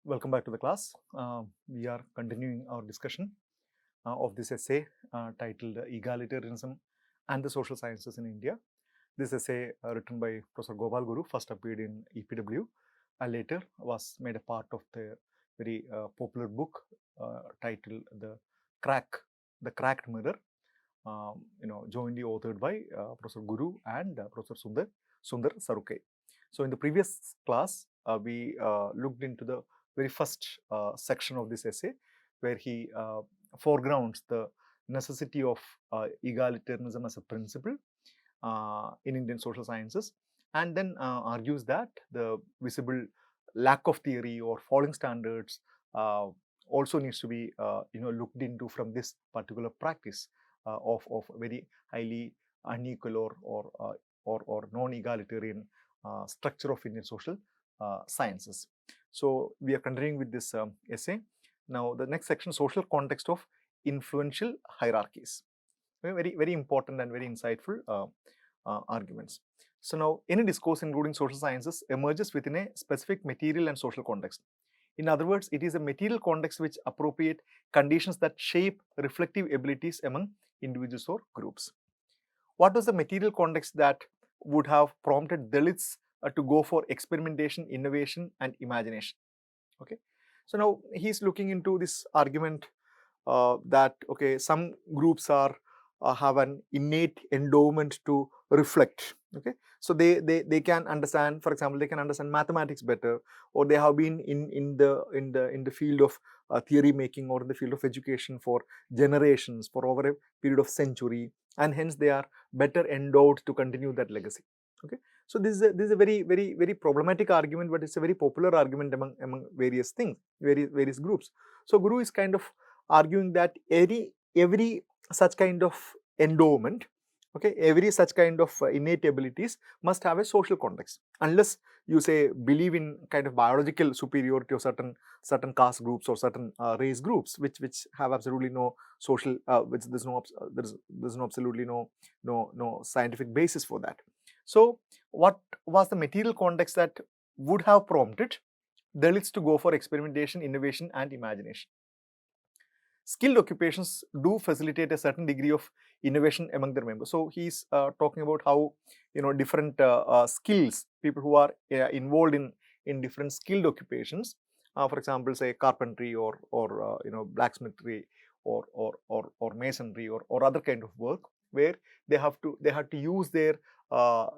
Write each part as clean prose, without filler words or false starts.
Welcome back to the class. We are continuing our discussion of this essay titled Egalitarianism and the Social Sciences in India. This essay written by Professor Gopal Guru first appeared in EPW and later was made a part of the very popular book titled The Cracked Mirror, jointly authored by Professor Guru and Professor Sundar Saruke. So in the previous class, we looked into the very first section of this essay, where he foregrounds the necessity of egalitarianism as a principle in Indian social sciences, and then argues that the visible lack of theory or falling standards also needs to be looked into from this particular practice of very highly unequal or non-egalitarian structure of Indian social sciences. So we are continuing with this essay. Now the next section, social context of influential hierarchies. Very important and very insightful arguments. So now any discourse including social sciences emerges within a specific material and social context. In other words, it is a material context which appropriate conditions that shape reflective abilities among individuals or groups. What was the material context that would have prompted Dalits to go for experimentation, innovation, and imagination? Okay, so now he's looking into this argument that some groups have an innate endowment to reflect. Okay, so they can understand, for example, they can understand mathematics better, or they have been in the field of theory making or in the field of education for generations, for over a period of century, and hence they are better endowed to continue that legacy. Okay, so this is a very problematic argument, but it's a very popular argument among various things, various groups. So Guru is kind of arguing that every such kind of endowment, okay, every such kind of innate abilities must have a social context. Unless you say believe in kind of biological superiority of certain caste groups or certain race groups, which have absolutely no social, which there's no absolutely no scientific basis for that. So what was the material context that would have prompted Dalits to go for experimentation, innovation, and imagination? Skilled occupations do facilitate a certain degree of innovation among their members. So he's talking about how different skills, people who are involved in different skilled occupations, for example, say carpentry or blacksmithy or masonry or other kind of work, where they have to use their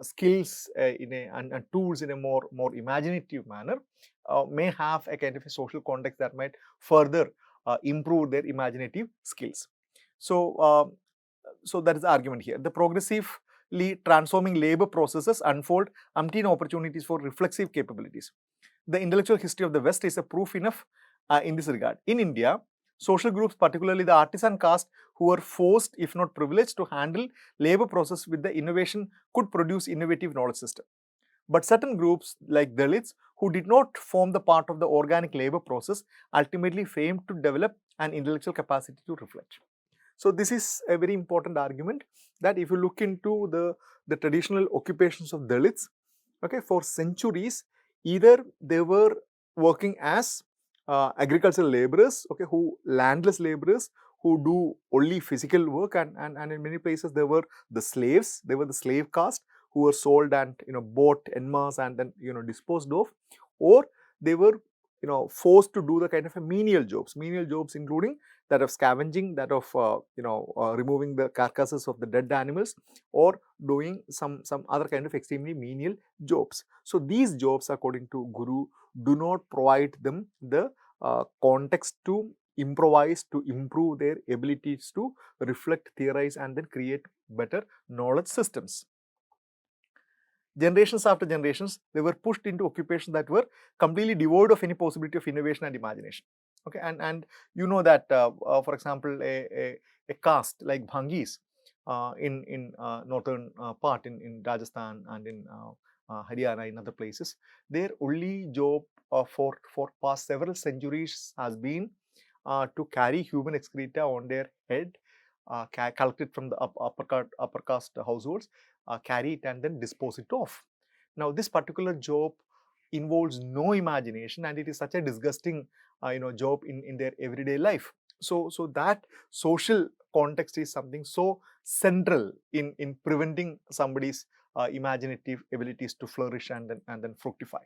skills and tools in a more imaginative manner, may have a kind of a social context that might further improve their imaginative skills. So that is the argument here. The progressively transforming labor processes unfold umpteen opportunities for reflexive capabilities. The intellectual history of the West is a proof enough in this regard. In India, social groups, particularly the artisan caste, who were forced, if not privileged, to handle labor process with the innovation, could produce innovative knowledge system. But certain groups like Dalits, who did not form the part of the organic labor process, ultimately failed to develop an intellectual capacity to reflect. So this is a very important argument, that if you look into the traditional occupations of Dalits, okay, for centuries, either they were working as agricultural laborers, okay, landless laborers who do only physical work, and in many places they were the slaves, they were the slave caste who were sold and bought en masse and then disposed of, or they were forced to do the kind of a menial jobs including that of scavenging, that of removing the carcasses of the dead animals, or doing some other kind of extremely menial jobs. So these jobs, according to Guru, do not provide them the context to improvise, to improve their abilities to reflect, theorize, and then create better knowledge systems. Generations after generations, they were pushed into occupations that were completely devoid of any possibility of innovation and imagination. Okay, and you know that, for example, a caste like Bhangis in northern part in Rajasthan and in Haryana, in other places, their only job for past several centuries has been to carry human excreta on their head, collected from the upper caste households, carry it and then dispose it off. Now this particular job involves no imagination, and it is such a disgusting job in their everyday life. So that social context is something so central in preventing somebody's imaginative abilities to flourish and then fructify.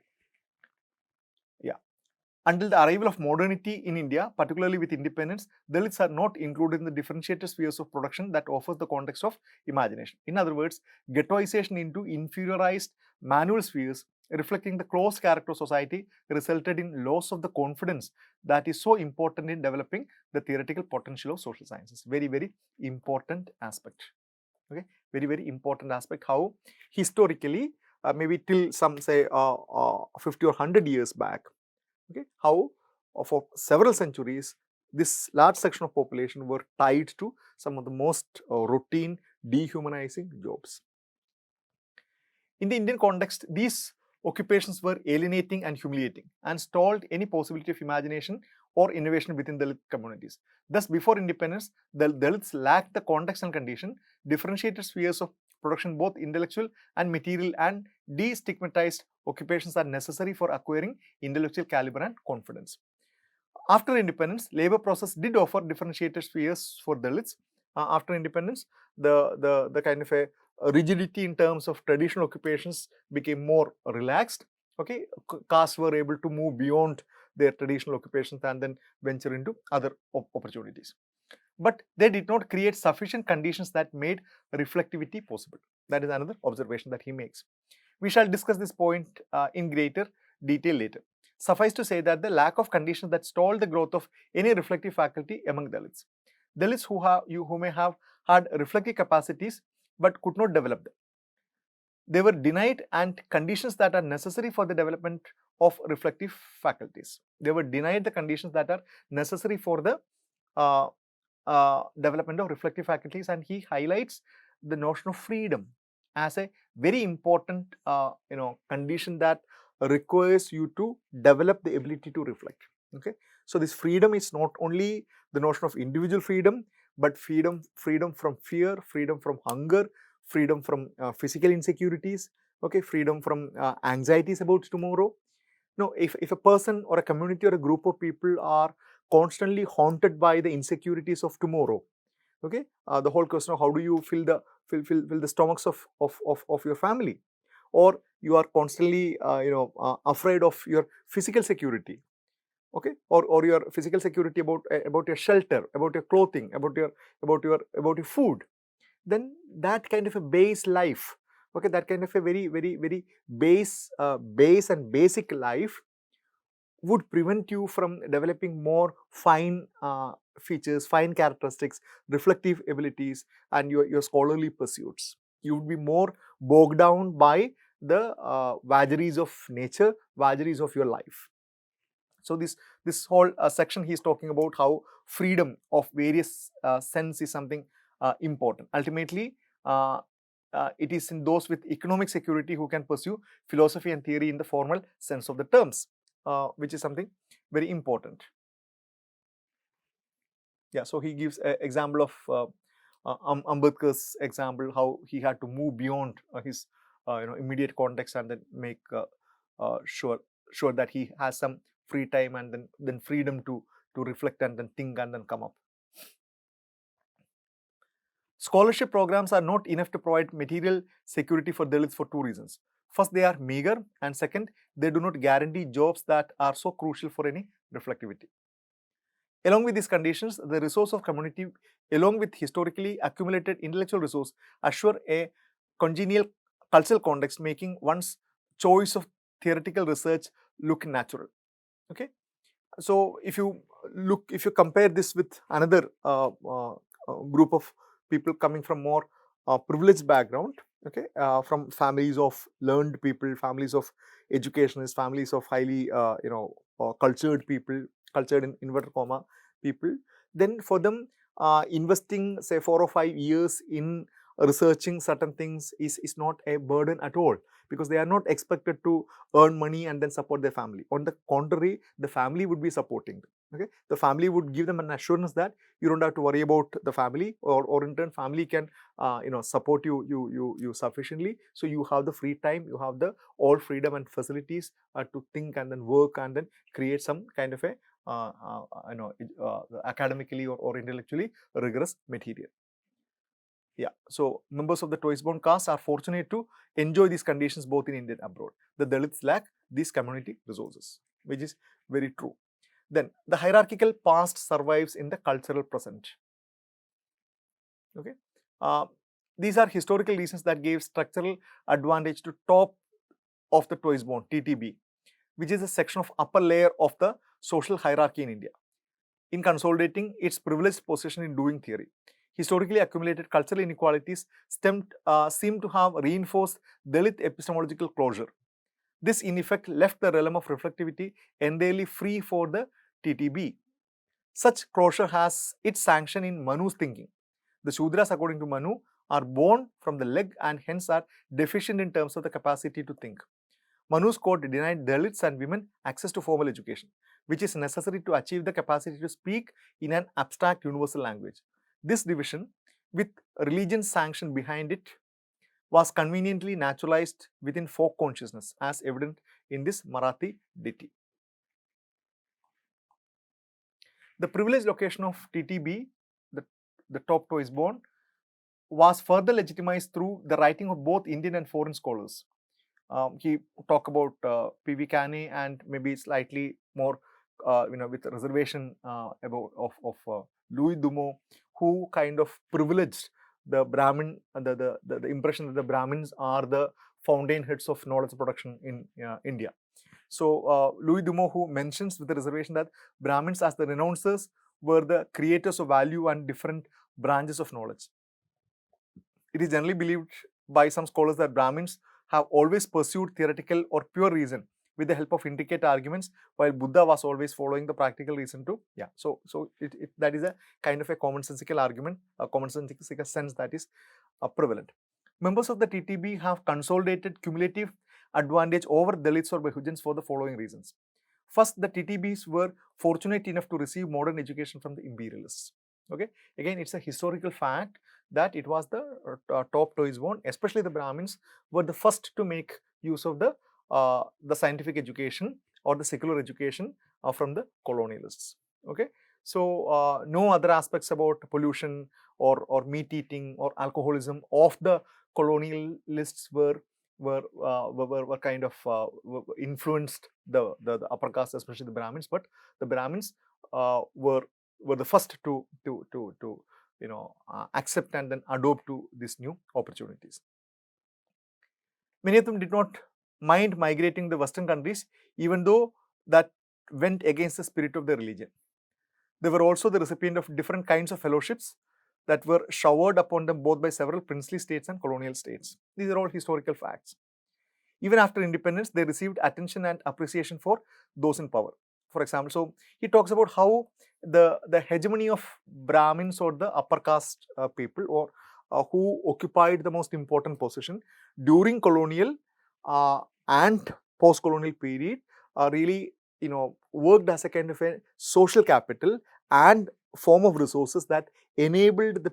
Yeah. Until the arrival of modernity in India, particularly with independence, Dalits are not included in the differentiated spheres of production that offers the context of imagination. In other words, ghettoization into inferiorized manual spheres, reflecting the closed character of society, resulted in loss of the confidence that is so important in developing the theoretical potential of social sciences. Very, very important aspect. Okay, very, very important aspect. How historically, maybe till some say 50 or 100 years back, okay, how for several centuries this large section of population were tied to some of the most routine, dehumanizing jobs. In the Indian context, these occupations were alienating and humiliating and stalled any possibility of imagination or innovation within Dalit communities. Thus, before independence, the Dalits lacked the context and condition, differentiated spheres of production, both intellectual and material, and destigmatized occupations are necessary for acquiring intellectual caliber and confidence. After independence, labor process did offer differentiated spheres for Dalits. After independence, the kind of a rigidity in terms of traditional occupations became more relaxed. Okay, castes were able to move beyond their traditional occupations and then venture into other opportunities. But they did not create sufficient conditions that made reflectivity possible. That is another observation that he makes. We shall discuss this point in greater detail later. Suffice to say that the lack of conditions that stalled the growth of any reflective faculty among Dalits. Dalits who may have had reflective capacities but could not develop them. They were denied and conditions that are necessary for the development of reflective faculties. They were denied the conditions that are necessary for the development of reflective faculties, and he highlights the notion of freedom as a very important condition that requires you to develop the ability to reflect. Okay, so this freedom is not only the notion of individual freedom, but freedom from fear, freedom from hunger, freedom from physical insecurities, okay, freedom from anxieties about tomorrow. No, if a person or a community or a group of people are constantly haunted by the insecurities of tomorrow, okay, the whole question of how do you fill the stomachs of your family, or you are constantly afraid of your physical security, okay, or your physical security about your shelter, about your clothing, about your food, then that kind of a base life, okay, that kind of a very base and basic life would prevent you from developing more fine features, fine characteristics, reflective abilities, and your scholarly pursuits. You would be more bogged down by the vagaries of nature, vagaries of your life. So this whole section he is talking about how freedom of various sense is something important. Ultimately, it is in those with economic security who can pursue philosophy and theory in the formal sense of the terms, which is something very important. Yeah, so he gives an example of Ambedkar's example, how he had to move beyond his immediate context and then make sure that he has some free time and then freedom to reflect and then think and then come up. Scholarship programs are not enough to provide material security for Dalits for two reasons. First, they are meager, and second, they do not guarantee jobs that are so crucial for any reflectivity. Along with these conditions, the resource of community, along with historically accumulated intellectual resource, assure a congenial cultural context, making one's choice of theoretical research look natural. Okay, so if you compare this with another group of people coming from more privileged background, okay, from families of learned people, families of educationists, families of highly cultured people, cultured in inverted comma people, then for them investing say 4 or 5 years in researching certain things is not a burden at all, because they are not expected to earn money and then support their family. On the contrary, the family would be supporting them. Okay, the family would give them an assurance that you don't have to worry about the family, or in turn family can support you sufficiently, so you have the free time, you have the all freedom and facilities to think and then work and then create some kind of a academically or intellectually rigorous material. Yeah, so members of the Toys-born caste are fortunate to enjoy these conditions both in India and abroad. The Dalits lack these community resources, which is very true. Then the hierarchical past survives in the cultural present. Okay, these are historical reasons that gave structural advantage to top of the Toys-born, TTB, which is a section of upper layer of the social hierarchy in India, in consolidating its privileged position in doing theory. Historically accumulated cultural inequalities seem to have reinforced Dalit epistemological closure. This in effect left the realm of reflectivity entirely free for the TTB. Such closure has its sanction in Manu's thinking. The Shudras, according to Manu, are born from the leg and hence are deficient in terms of the capacity to think. Manu's code denied Dalits and women access to formal education, which is necessary to achieve the capacity to speak in an abstract universal language. This division, with religion sanction behind it, was conveniently naturalized within folk consciousness, as evident in this Marathi ditty. The privileged location of TTB, the top Toys-born, was further legitimized through the writing of both Indian and foreign scholars. He talked about P.V. Canny and maybe slightly more, with reservation of Louis Dumont, who kind of privileged the Brahmin, the impression that the Brahmins are the fountainheads of knowledge production in India. So Louis Dumont, who mentions with the reservation that Brahmins as the renouncers were the creators of value and different branches of knowledge. It is generally believed by some scholars that Brahmins have always pursued theoretical or pure reason with the help of intricate arguments, while Buddha was always following the practical reason too. Yeah, so that is a kind of a commonsensical argument, a commonsensical sense that is prevalent. Members of the TTB have consolidated cumulative advantage over Dalits or Bahujans for the following reasons. First, the TTBs were fortunate enough to receive modern education from the imperialists. Okay, again, it's a historical fact that it was the top Toys-born, especially the Brahmins, were the first to make use of the scientific education or the secular education from the colonialists. Okay, so no other aspects about pollution or meat eating or alcoholism of the colonialists were kind of influenced the upper caste, especially the Brahmins. But the Brahmins were the first to accept and then adopt to these new opportunities. Many of them did not mind migrating to the Western countries, even though that went against the spirit of the religion. They were also the recipient of different kinds of fellowships that were showered upon them both by several princely states and colonial states. These are all historical facts. Even after independence, they received attention and appreciation for those in power. For example, so he talks about how the hegemony of Brahmins or the upper caste people, or who occupied the most important position during colonial and post-colonial period, really worked as a kind of a social capital and form of resources that enabled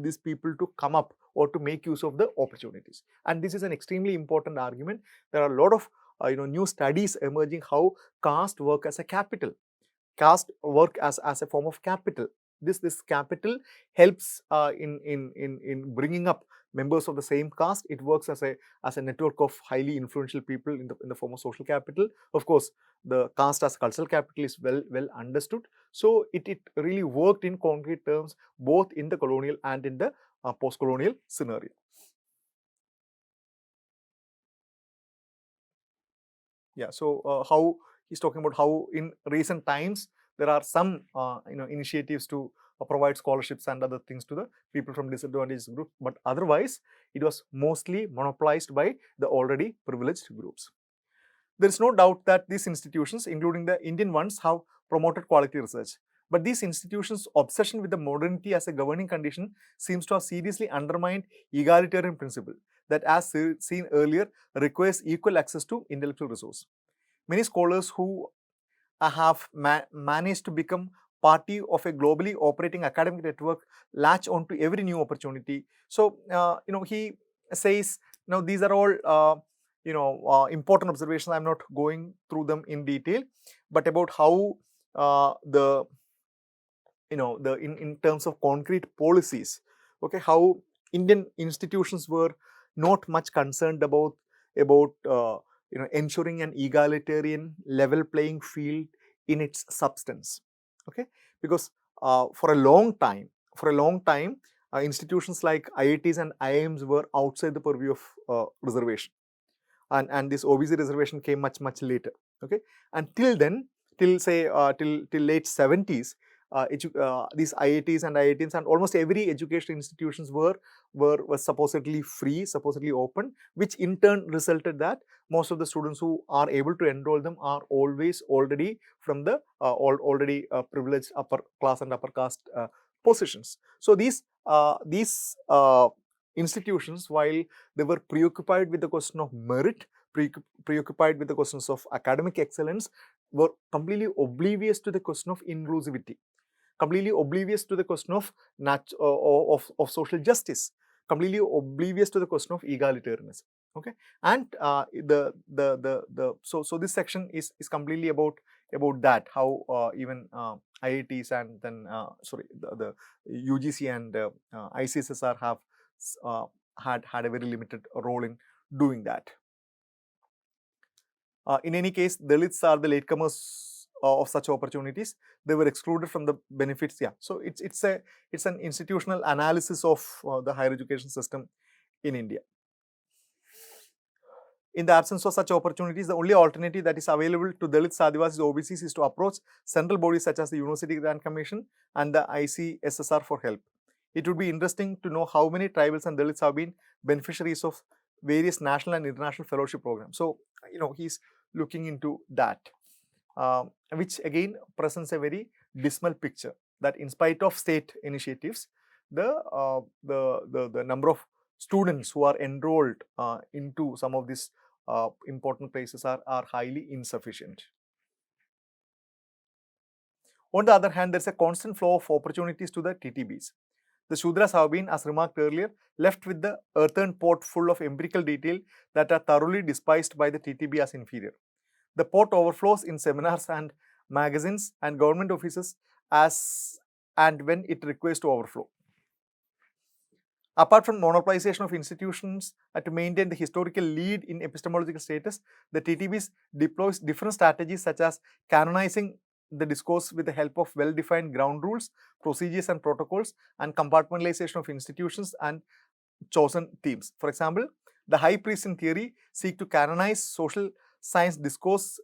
these people to come up or to make use of the opportunities. And this is an extremely important argument. There are a lot of new studies emerging how caste work as a capital. Caste work as a form of capital. This capital helps in bringing up members of the same caste. It works as a network of highly influential people in the form of social capital. Of course, the caste as cultural capital is well understood. So it really worked in concrete terms both in the colonial and in the post-colonial scenario. Yeah, so how he's talking about how in recent times there are some initiatives to provide scholarships and other things to the people from disadvantaged groups, but otherwise it was mostly monopolized by the already privileged groups. There is no doubt that these institutions, including the Indian ones, have promoted quality research. But these institutions' obsession with the modernity as a governing condition seems to have seriously undermined egalitarian principle. that, as seen earlier, requires equal access to intellectual resource. Many scholars who have managed to become party of a globally operating academic network latch onto every new opportunity. So, he says, these are all, important observations. I'm not going through them in detail, but about how in terms of concrete policies, okay, how Indian institutions were not much concerned about ensuring an egalitarian level playing field in its substance, okay, because for a long time, institutions like IITs and IIMs were outside the purview of reservation, and this OBC reservation came much later, okay. And till then, till say till late 70s, these IITs and IITs and almost every educational institutions were supposedly free, supposedly open, which in turn resulted that most of the students who are able to enroll them are always already from the already privileged upper class and upper caste positions. So these institutions, while they were preoccupied with the question of merit, preoccupied with the questions of academic excellence, were completely oblivious to the question of inclusivity, completely oblivious to the question of social justice, completely oblivious to the question of egalitarianism. Okay, and so this section is completely about that, how even IITs and then the UGC and ICSSR have had a very limited role in doing that. In any case, Dalits are the latecomers of such opportunities. They were excluded from the benefits. Yeah, so it's an institutional analysis of the higher education system in India. In the absence of such opportunities, the only alternative that is available to Dalits, Adivasis, OBCs is to approach central bodies such as the University Grant Commission and the ICSSR for help. It would be interesting to know how many tribals and Dalits have been beneficiaries of various national and international fellowship programs. So, he's looking into that, which again presents a very dismal picture that in spite of state initiatives, the number of students who are enrolled into some of these important places are highly insufficient. On the other hand, there's a constant flow of opportunities to the TTBs. The Shudras have been, as remarked earlier, left with the earthen pot full of empirical detail that are thoroughly despised by the TTB as inferior. The pot overflows in seminars and magazines and government offices as and when it requires to overflow. Apart from monopolization of institutions to maintain the historical lead in epistemological status, the TTBs deploys different strategies such as canonizing the discourse with the help of well-defined ground rules, procedures and protocols, and compartmentalization of institutions and chosen themes. For example, the high priests in theory seek to canonize social science discourse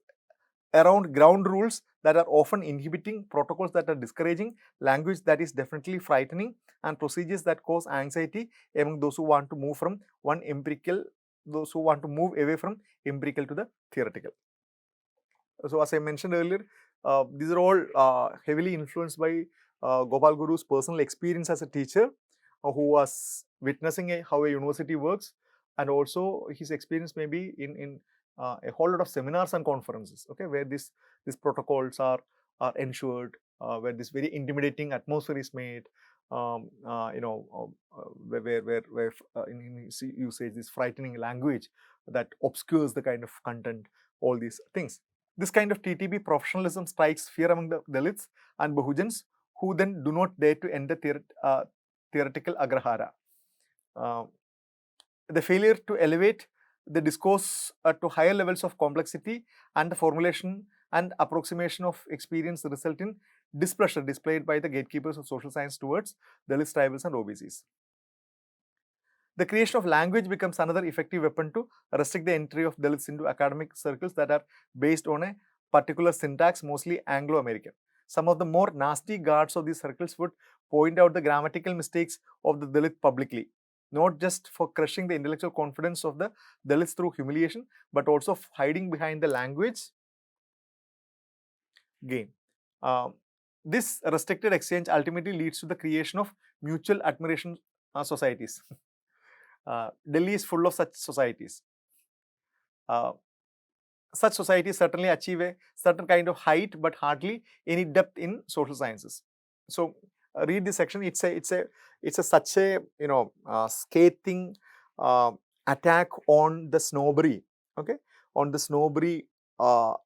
around ground rules that are often inhibiting, protocols that are discouraging, language that is definitely frightening, and procedures that cause anxiety among those who want to move away from empirical to the theoretical. So, as I mentioned earlier, these are all heavily influenced by Gopal Guru's personal experience as a teacher, who was witnessing how a university works, and also his experience maybe in a whole lot of seminars and conferences, okay, where these protocols are ensured, where this very intimidating atmosphere is made, where in his usage, this frightening language that obscures the kind of content, all these things. This kind of TTB professionalism strikes fear among the Dalits and Bahujans, who then do not dare to enter theoretical agrahara. The failure to elevate the discourse to higher levels of complexity and the formulation and approximation of experience result in displeasure displayed by the gatekeepers of social science towards Dalits, tribals and OBCs. The creation of language becomes another effective weapon to restrict the entry of Dalits into academic circles that are based on a particular syntax, mostly Anglo-American. Some of the more nasty guards of these circles would point out the grammatical mistakes of the Dalit publicly, not just for crushing the intellectual confidence of the Dalits through humiliation, but also hiding behind the language game. This restricted exchange ultimately leads to the creation of mutual admiration societies. Delhi is full of such societies. Such societies certainly achieve a certain kind of height, but hardly any depth in social sciences. So read this section. It's a such a scathing attack on the snobbery, okay, on the snobbery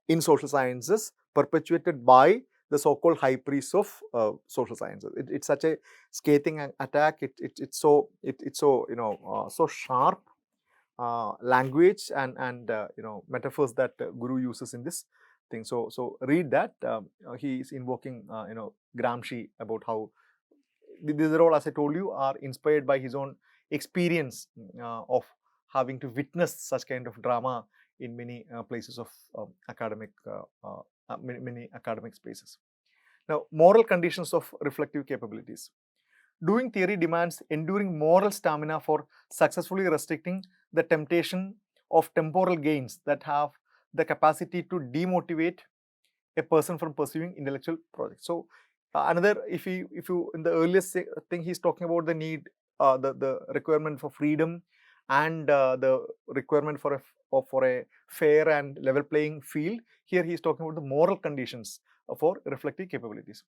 in social sciences perpetuated by the so-called high priests of social sciences. It's such a scathing attack. It's so so sharp language and metaphors that Guru uses in this thing. So read that. He is invoking Gramsci about how these are all, as I told you, are inspired by his own experience of having to witness such kind of drama in many places of many academic spaces. Now, moral conditions of reflective capabilities. Doing theory demands enduring moral stamina for successfully restricting the temptation of temporal gains that have the capacity to demotivate a person from pursuing intellectual projects. So, another, if you in the earliest thing, he's talking about the need, the requirement for freedom and the requirement for a fair and level playing field. Here, he's talking about the moral conditions for reflective capabilities.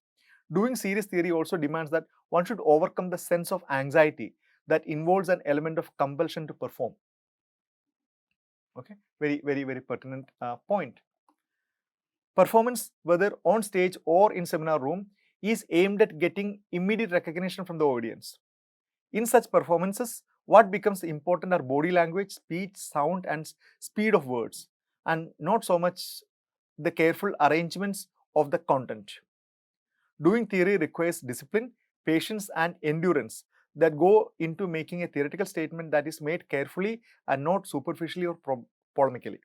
Doing serious theory also demands that one should overcome the sense of anxiety that involves an element of compulsion to perform. Okay, very pertinent point. Performance, whether on stage or in seminar room, is aimed at getting immediate recognition from the audience. In such performances, what becomes important are body language, speech, sound, and speed of words, and not so much the careful arrangements of the content. Doing theory requires discipline, patience, and endurance that go into making a theoretical statement that is made carefully and not superficially or polemically.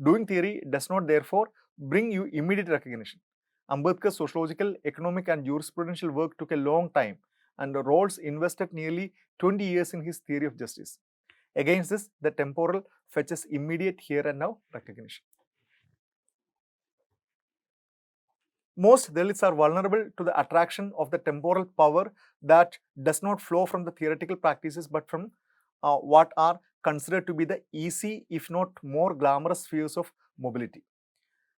Doing theory does not therefore bring you immediate recognition. Ambedkar's sociological, economic, and jurisprudential work took a long time, and Rawls invested nearly 20 years in his theory of justice. Against this, the temporal fetches immediate here and now recognition. Most Dalits are vulnerable to the attraction of the temporal power that does not flow from the theoretical practices but from what are considered to be the easy, if not more glamorous spheres of mobility.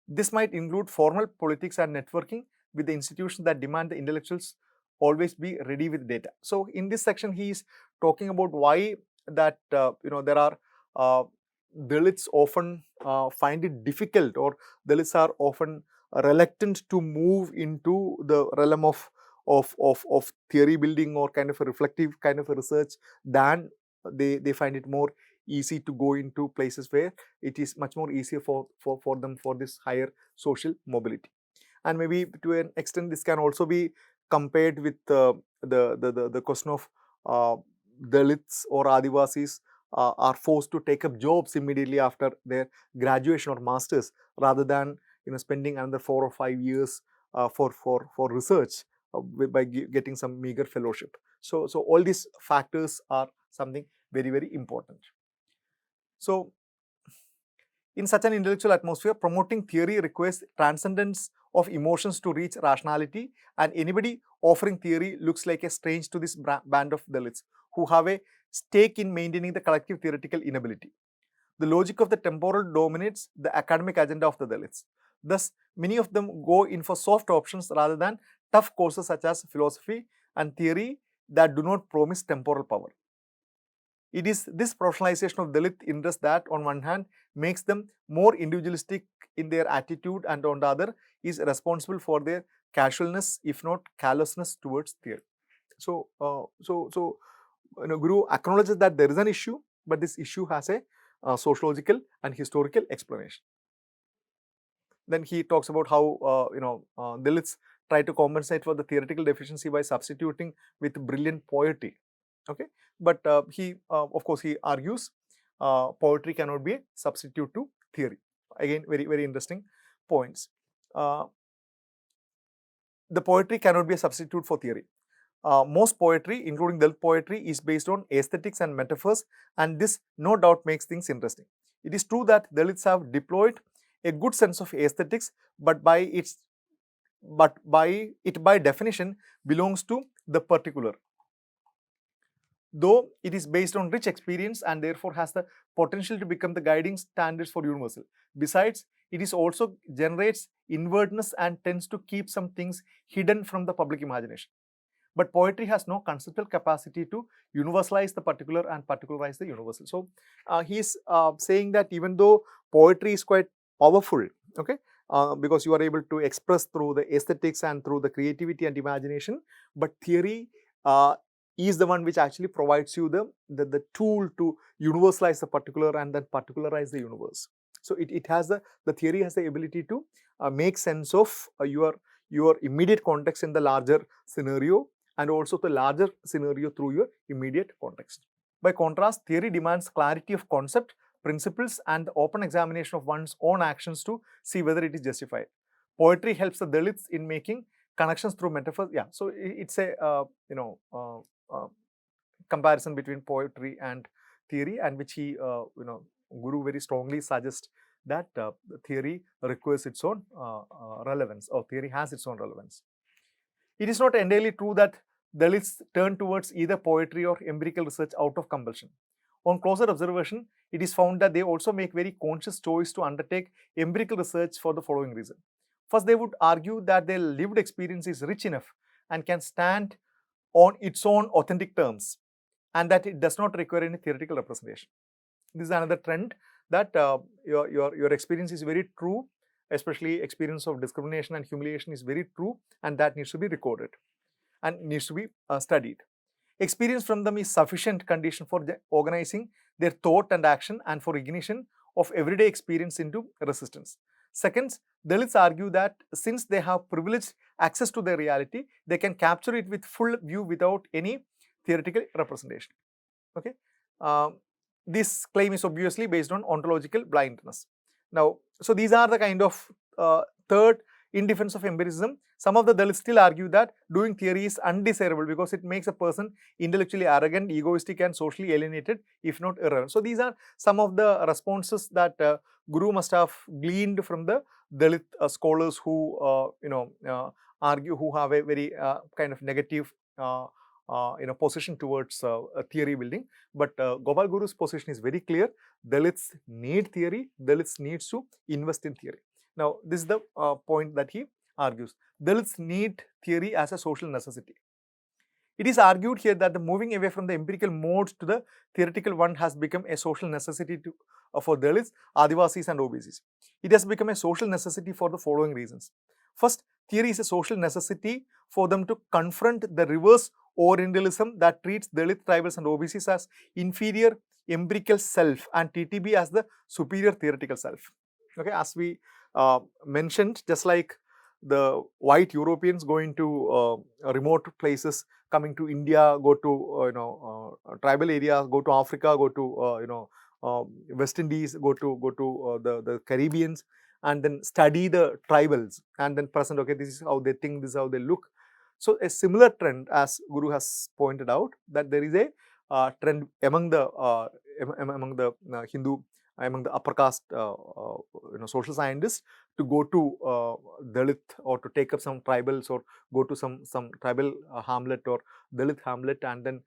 This might include formal politics and networking with the institutions that demand the intellectuals always be ready with data. So in this section, he is talking about why that there are Dalits often find it difficult, or Dalits are often reluctant to move into the realm of theory building or kind of a reflective kind of a research, than they find it more easy to go into places where it is much more easier for them for this higher social mobility. And maybe to an extent this can also be compared with the question of Dalits or Adivasis are forced to take up jobs immediately after their graduation or masters, rather than spending another 4 or 5 years for research by getting some meager fellowship. So all these factors are something very important. So in such an intellectual atmosphere, promoting theory requires transcendence of emotions to reach rationality, and anybody offering theory looks like a strange to this band of Dalits who have a stake in maintaining the collective theoretical inability. The logic of the temporal dominates the academic agenda of the Dalits. Thus, many of them go in for soft options rather than tough courses such as philosophy and theory that do not promise temporal power. It is this professionalization of Dalit interest that, on one hand, makes them more individualistic in their attitude, and on the other, is responsible for their casualness, if not callousness, towards theory. So, Guru acknowledges that there is an issue, but this issue has a sociological and historical explanation. Then he talks about how Dalits try to compensate for the theoretical deficiency by substituting with brilliant poetry. Okay, but he of course he argues poetry cannot be a substitute to theory. Again, very interesting points. The poetry cannot be a substitute for theory. Most poetry, including Dalit poetry, is based on aesthetics and metaphors, and this no doubt makes things interesting. It is true that Dalits have deployed a good sense of aesthetics, but by definition belongs to the particular. though it is based on rich experience and therefore has the potential to become the guiding standards for universal. Besides, it is also generates inwardness and tends to keep some things hidden from the public imagination. But poetry has no conceptual capacity to universalize the particular and particularize the universal. So he is saying that even though poetry is quite powerful, okay, because you are able to express through the aesthetics and through the creativity and imagination, but theory is the one which actually provides you the tool to universalize the particular and then particularize the universe. So it has the theory has the ability to make sense of your immediate context in the larger scenario, and also the larger scenario through your immediate context. By contrast, theory demands clarity of concept, principles, and the open examination of one's own actions to see whether it is justified. Poetry helps the Dalits in making connections through metaphors. Yeah, so it's a comparison between poetry and theory, and which he Guru very strongly suggests that theory requires its own relevance, or theory has its own relevance. It is not entirely true that Dalits turn towards either poetry or empirical research out of compulsion. On closer observation, it is found that they also make very conscious choice to undertake empirical research for the following reason. First, they would argue that their lived experience is rich enough and can stand on its own authentic terms, and that it does not require any theoretical representation. This is another trend, that your experience is very true, especially experience of discrimination and humiliation is very true, and that needs to be recorded and needs to be studied. Experience from them is sufficient condition for organizing their thought and action and for ignition of everyday experience into resistance. Second, Dalits argue that since they have privileged access to their reality, they can capture it with full view without any theoretical representation. Okay. This claim is obviously based on ontological blindness. Now, so these are the kind of third, in defense of empiricism. Some of the Dalits still argue that doing theory is undesirable because it makes a person intellectually arrogant, egoistic, and socially alienated, if not irrelevant. So these are some of the responses that Guru must have gleaned from the Dalit scholars who argue, who have a very kind of negative position towards theory building. But Gopal Guru's position is very clear. Dalits need theory. Dalits needs to invest in theory. Now, this is the point that he argues. Dalits need theory as a social necessity. It is argued here that the moving away from the empirical mode to the theoretical one has become a social necessity for Dalits, Adivasis, and OBCs. It has become a social necessity for the following reasons. First, theory is a social necessity for them to confront the reverse Orientalism that treats Dalit tribals and OBCs as inferior empirical self and TTB as the superior theoretical self. Okay, as we mentioned, just like the white Europeans going to remote places, coming to India, go to tribal areas, go to Africa, go to West Indies, go to the Caribbeans, and then study the tribals and then present. Okay, this is how they think, this is how they look. So a similar trend, as Guru has pointed out, that there is a trend among the Hindu, among the upper caste social scientists, to go to Dalit or to take up some tribals or go to some tribal hamlet or Dalit hamlet and then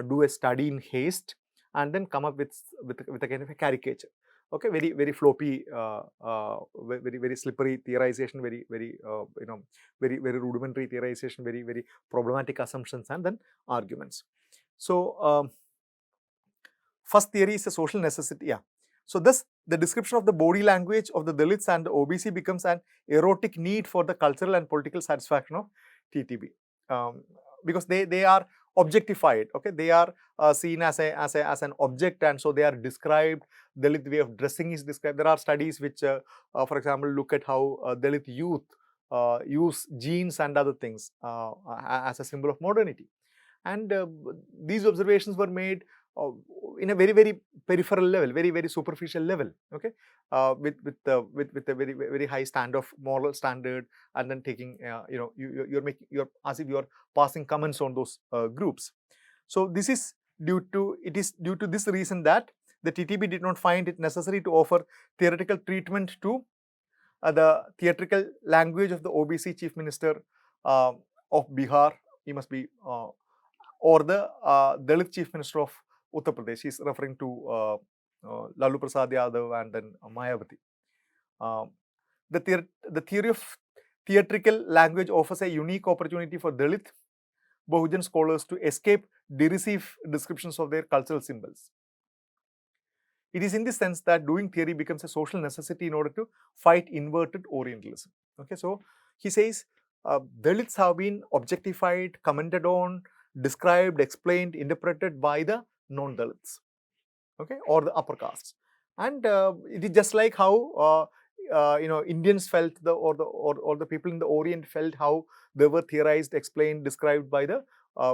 do a study in haste and then come up with a kind of a caricature. Okay, very floppy, very slippery theorization, very rudimentary theorization, very problematic assumptions and then arguments. So first theory is a social necessity. Yeah. So thus the description of the body language of the Dalits and the OBC becomes an erotic need for the cultural and political satisfaction of TTB, because they are objectified. Okay, they are seen as an object, and so they are described. Dalit way of dressing is described. There are studies which, for example, look at how Dalit youth use jeans and other things as a symbol of modernity. And these observations were made in a very peripheral level, very superficial level. Okay, with a very high moral standard, and then taking you're as if you're passing comments on those groups. So this is due to this reason that the TTB did not find it necessary to offer theoretical treatment to the theatrical language of the OBC chief minister of Bihar. He must be or the Dalit Chief Minister of Uttar Pradesh. He's referring to Lalu Prasad Yadav and then Mayawati. The theory of theatrical language offers a unique opportunity for Dalit Bahujan scholars to escape derisive descriptions of their cultural symbols. It is in this sense that doing theory becomes a social necessity in order to fight inverted Orientalism. Okay, so he says Dalits have been objectified, commented on, described, explained, interpreted by the non-Dalits, okay, or the upper castes, and it is just like how Indians felt or the people in the Orient felt how they were theorized, explained, described by the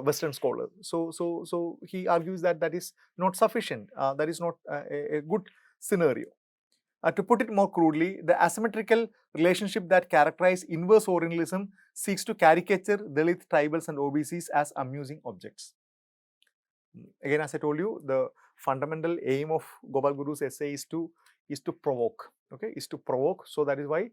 Western scholar. So he argues that that is not sufficient. That is not a good scenario. To put it more crudely, the asymmetrical relationship that characterizes inverse Orientalism seeks to caricature Dalit, tribals, and OBCs as amusing objects. Again, as I told you, the fundamental aim of Gopal Guru's essay is to provoke. Okay, is to provoke. So that is why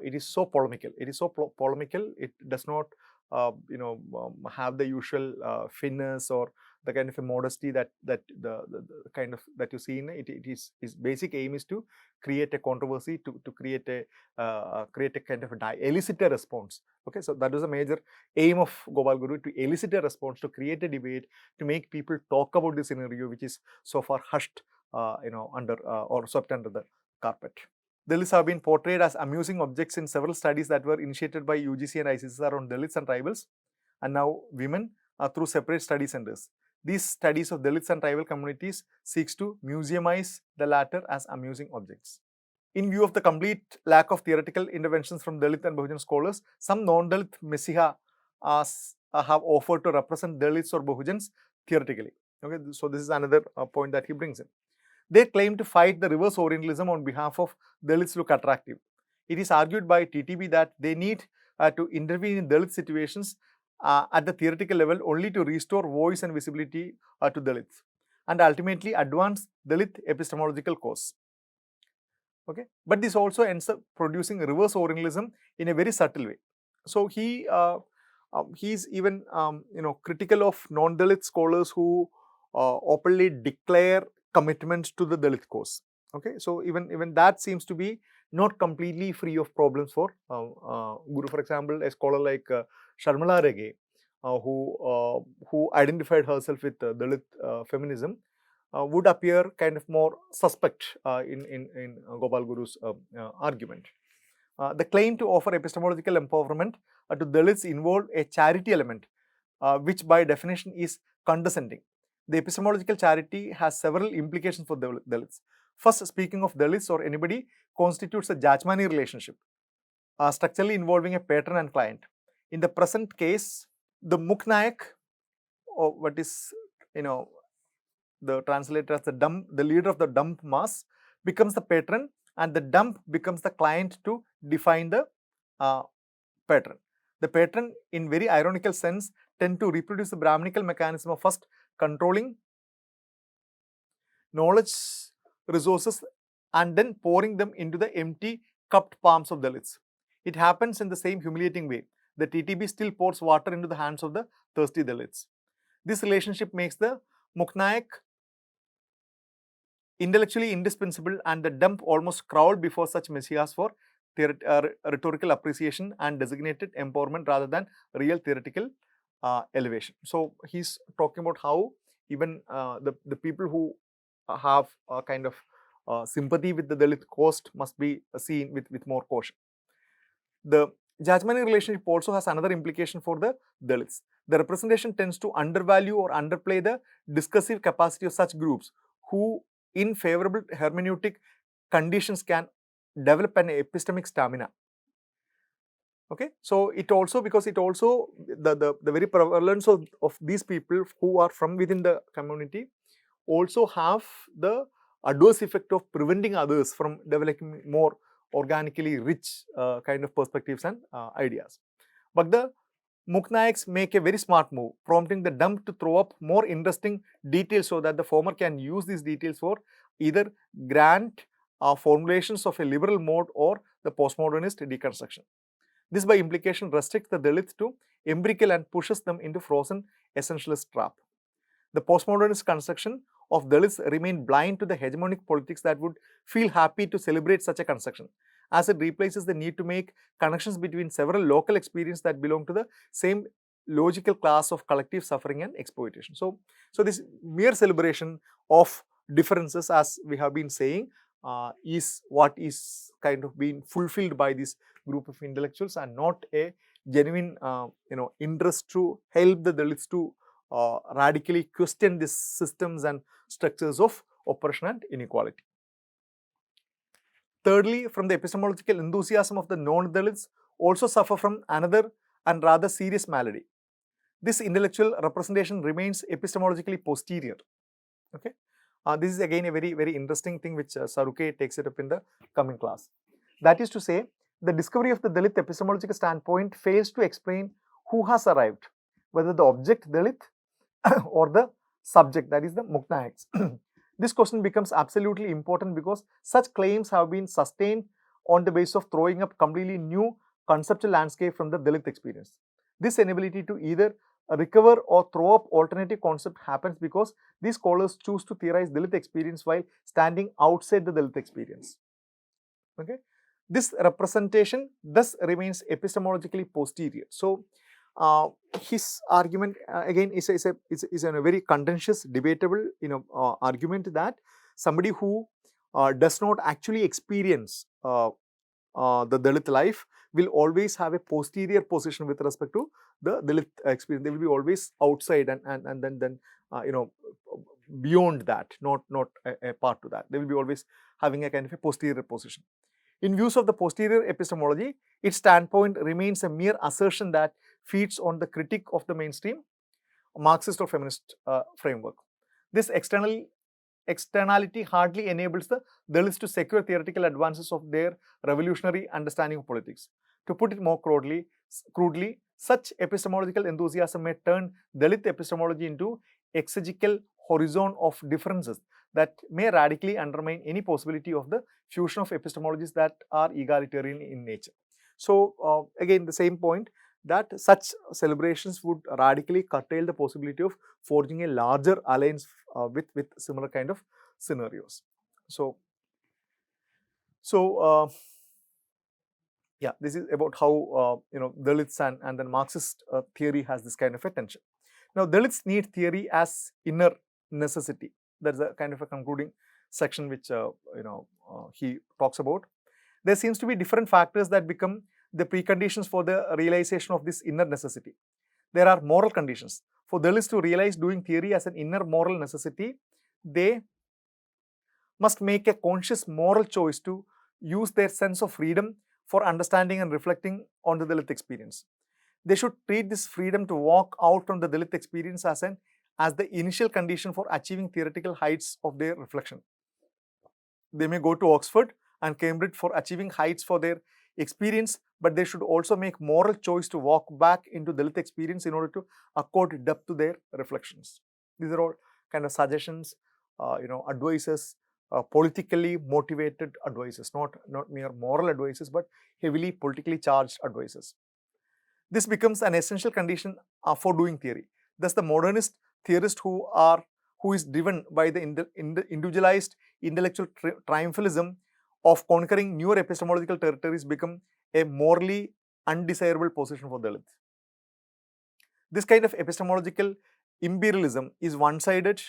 it is so polemical. It is so polemical. It does not, have the usual finesse or the kind of a modesty that the kind of that you see in it. His basic aim is to create a controversy, to create a kind of elicit a response. Okay, so that is a major aim of Gopal Guru, to elicit a response, to create a debate, to make people talk about the scenario which is so far hushed, under or swept under the carpet. Dalits have been portrayed as amusing objects in several studies that were initiated by UGC and ICSR on Dalits and tribals, and now women through separate study centers. These studies of Dalits and tribal communities seeks to museumize the latter as amusing objects. In view of the complete lack of theoretical interventions from Dalit and Bahujan scholars, some non-Dalit messiah have offered to represent Dalits or Bahujans theoretically. Okay, so this is another point that he brings in. They claim to fight the reverse Orientalism on behalf of Dalits look attractive. It is argued by TTB that they need to intervene in Dalit situations at the theoretical level only to restore voice and visibility to Dalits and ultimately advance Dalit epistemological cause. Okay, but this also ends up producing reverse Orientalism in a very subtle way. So he is even critical of non-Dalit scholars who openly declare commitment to the Dalit cause. Okay, so even that seems to be not completely free of problems for Guru. For example, a scholar like Sharmila Rege, who identified herself with Dalit feminism, would appear kind of more suspect in Gopal Guru's argument. The claim to offer epistemological empowerment to Dalits involved a charity element, which by definition is condescending. The epistemological charity has several implications for Dalits. First, speaking of Dalits or anybody, constitutes a Jajmani relationship, structurally involving a patron and client. In the present case, the Muknayak, or what is the translator as the leader of the dump mass, becomes the patron, and the dump becomes the client to define the patron. The patron, in very ironical sense, tend to reproduce the Brahminical mechanism of first controlling knowledge resources and then pouring them into the empty cupped palms of Dalits. It happens in the same humiliating way. The TTB still pours water into the hands of the thirsty Dalits. This relationship makes the Muknayak intellectually indispensable and the dump almost crawled before such messiahs for rhetorical appreciation and designated empowerment rather than real theoretical elevation. So he's talking about how even the people who have a kind of sympathy with the Dalit cause must be seen with more caution. The Jajmani relationship also has another implication for the Dalits. The representation tends to undervalue or underplay the discursive capacity of such groups who, in favorable hermeneutic conditions, can develop an epistemic stamina. Okay, so the very prevalence of these people who are from within the community also have the adverse effect of preventing others from developing more organically rich kind of perspectives and ideas. But the Muknayaks make a very smart move, prompting the dump to throw up more interesting details so that the former can use these details for either grand formulations of a liberal mode or the postmodernist deconstruction. This by implication restricts the Dalits to empirical and pushes them into frozen essentialist trap. The postmodernist construction of Dalits remain blind to the hegemonic politics that would feel happy to celebrate such a construction, as it replaces the need to make connections between several local experiences that belong to the same logical class of collective suffering and exploitation. So this mere celebration of differences, as we have been saying, is what is kind of being fulfilled by this group of intellectuals, and not a genuine interest to help the Dalits to radically question these systems and structures of oppression and inequality. Thirdly, from the epistemological enthusiasm of the non-Dalits also suffer from another and rather serious malady. This intellectual representation remains epistemologically posterior. Okay, this is again a very interesting thing which Saruke takes it up in the coming class. That is to say, the discovery of the Dalit epistemological standpoint fails to explain who has arrived, whether the object Dalit or the subject, that is the Muknaics. This question becomes absolutely important because such claims have been sustained on the basis of throwing up completely new conceptual landscape from the Dalit experience. This inability to either recover or throw up alternative concept happens because these scholars choose to theorize Dalit experience while standing outside the Dalit experience. Okay, this representation thus remains epistemologically posterior. So, his argument again is a very contentious, debatable argument that somebody who does not actually experience the Dalit life will always have a posterior position with respect to the Dalit experience. They will be always outside and then beyond that, not a part to that. They will be always having a kind of a posterior position. In views of the posterior epistemology, its standpoint remains a mere assertion that feeds on the critique of the mainstream Marxist or feminist framework. This externality hardly enables the Dalits to secure theoretical advances of their revolutionary understanding of politics. To put it more crudely, such epistemological enthusiasm may turn Dalit epistemology into exegetical horizon of differences that may radically undermine any possibility of the fusion of epistemologies that are egalitarian in nature. So, again, the same point, that such celebrations would radically curtail the possibility of forging a larger alliance with similar kind of scenarios. Yeah, this is about how Dalits and then Marxist theory has this kind of a tension. Now, Dalits need theory as inner necessity. That's a kind of a concluding section which he talks about. There seems to be different factors that become the preconditions for the realization of this inner necessity. There are moral conditions. For Dalits to realize doing theory as an inner moral necessity, they must make a conscious moral choice to use their sense of freedom for understanding and reflecting on the Dalit experience. They should treat this freedom to walk out from the Dalit experience as the initial condition for achieving theoretical heights of their reflection. They may go to Oxford and Cambridge for achieving heights for their experience, but they should also make moral choice to walk back into Dalit experience in order to accord depth to their reflections. These are all kind of suggestions, advices, politically motivated advices, not mere moral advices, but heavily politically charged advices. This becomes an essential condition for doing theory. Thus, the modernist theorist who is driven by the individualized intellectual triumphalism of conquering newer epistemological territories become a morally undesirable position for Dalits. This kind of epistemological imperialism is one-sided,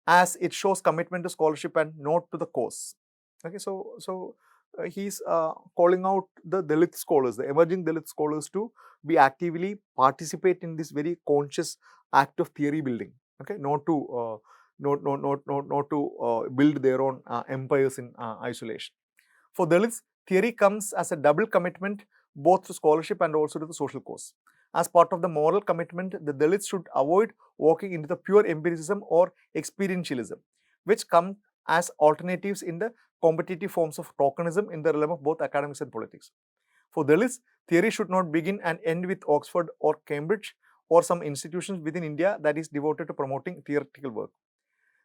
as it shows commitment to scholarship and not to the cause. Okay, so he's calling out the Dalit scholars, the emerging Dalit scholars, to be actively participate in this very conscious act of theory building. Okay, not to build their own empires in isolation. For Dalits, theory comes as a double commitment both to scholarship and also to the social cause. As part of the moral commitment, the Dalits should avoid walking into the pure empiricism or experientialism, which come as alternatives in the competitive forms of tokenism in the realm of both academics and politics. For Dalits, theory should not begin and end with Oxford or Cambridge or some institutions within India that is devoted to promoting theoretical work.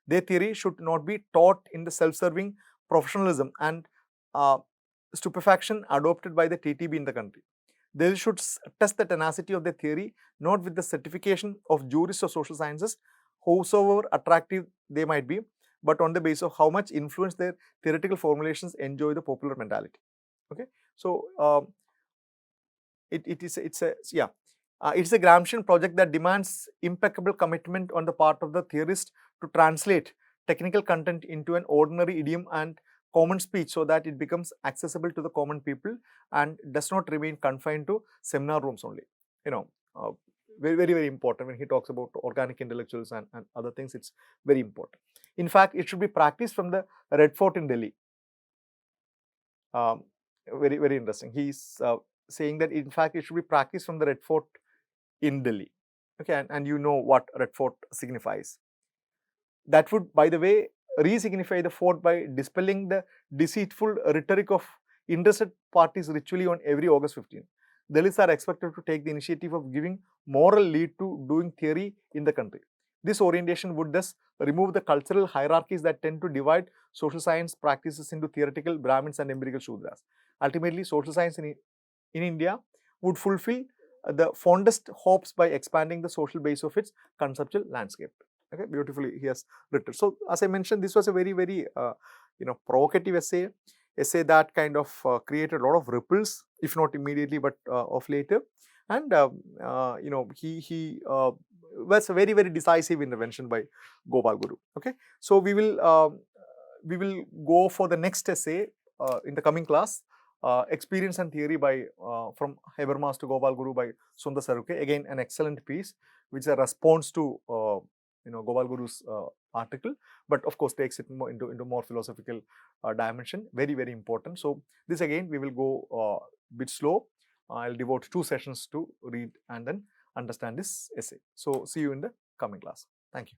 Their theory should not be taught in the self-serving professionalism and stupefaction adopted by the TTB in the country. They should test the tenacity of their theory, not with the certification of jurists or social sciences, whosoever attractive they might be, but on the basis of how much influence their theoretical formulations enjoy the popular mentality. Okay, so it's a Gramscian project that demands impeccable commitment on the part of the theorist to translate technical content into an ordinary idiom and common speech so that it becomes accessible to the common people and does not remain confined to seminar rooms only. Very, very, very important when he talks about organic intellectuals and other things. It's very important. In fact, it should be practiced from the Red Fort in Delhi. Very, very interesting. He's saying that in fact it should be practiced from the Red Fort in Delhi. Okay, and you know what Red Fort signifies. That would, by the way, re-signify the fort by dispelling the deceitful rhetoric of interested parties ritually on every August 15. Dalits are expected to take the initiative of giving moral lead to doing theory in the country. This orientation would thus remove the cultural hierarchies that tend to divide social science practices into theoretical Brahmins and empirical Shudras. Ultimately, social science in India would fulfill the fondest hopes by expanding the social base of its conceptual landscape. Okay, beautifully he has written. So, as I mentioned, this was a very, very provocative essay that kind of created a lot of ripples, if not immediately, but of later. And he was a very, very decisive intervention by Gopal Guru. Okay, so we will go for the next essay in the coming class. Experience and Theory by from Habermas to Gopal Guru by Sundar Saruke. Again, an excellent piece, which is a response to Gopal Guru's article, but of course takes it more into more philosophical dimension. Very, very important. So this again we will go a bit slow. I'll devote 2 sessions to read and then understand this essay. So see you in the coming class. Thank you.